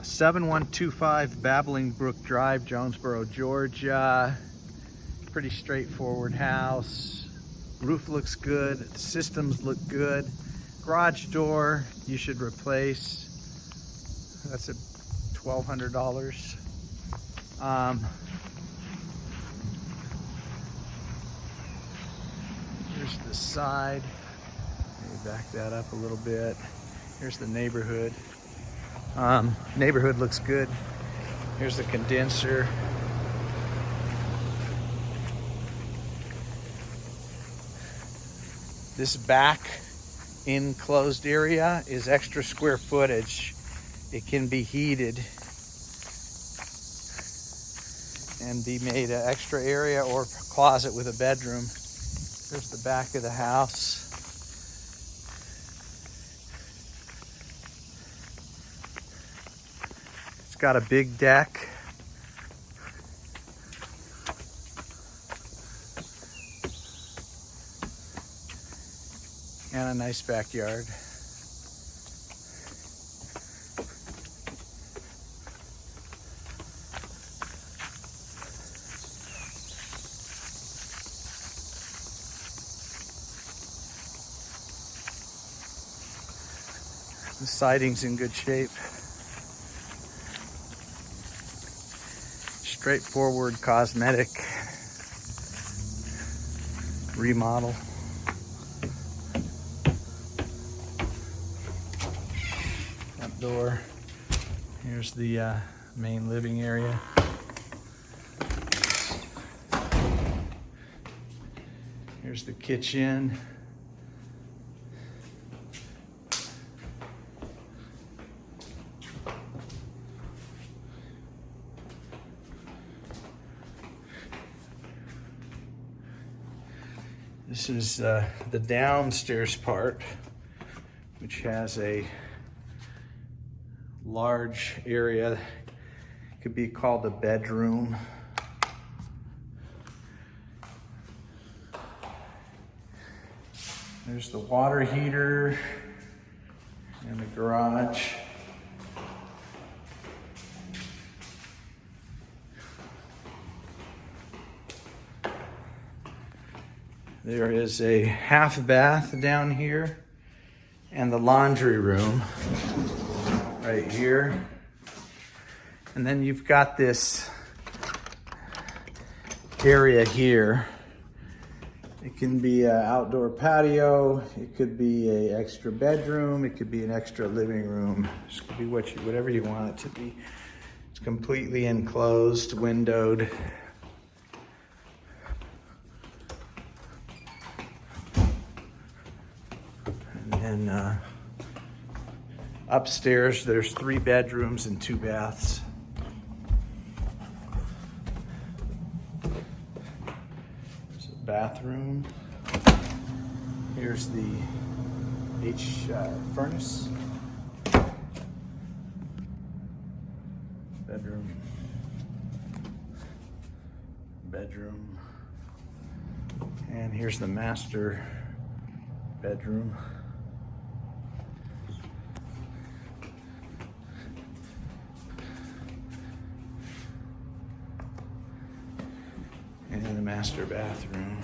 7125 Babbling Brook Drive, Jonesboro, Georgia. Pretty straightforward house. Roof looks good, systems look good. Garage door you should replace. That's at $1,200. Here's the side. Maybe back that up a little bit. Here's the neighborhood. Neighborhood looks good. Here's the condenser. This back enclosed area is extra square footage. It can be heated and be made an extra area or closet with a bedroom. Here's the back of the house. It's got a big deck. And a nice backyard. The siding's in good shape. Straightforward cosmetic remodel. Front door. Here's the main living area. Here's the kitchen. This is the downstairs part, which has a large area. It could be called a bedroom. There's the water heater and the garage. There is a half bath down here and the laundry room right here. And then you've got this area here. It can be an outdoor patio. It could be an extra bedroom. It could be an extra living room. It could be whatever you want it to be. It's completely enclosed, windowed. And upstairs, there's 3 bedrooms and 2 baths. There's a bathroom. Here's the furnace. Bedroom. And here's the master bedroom. And the master bathroom.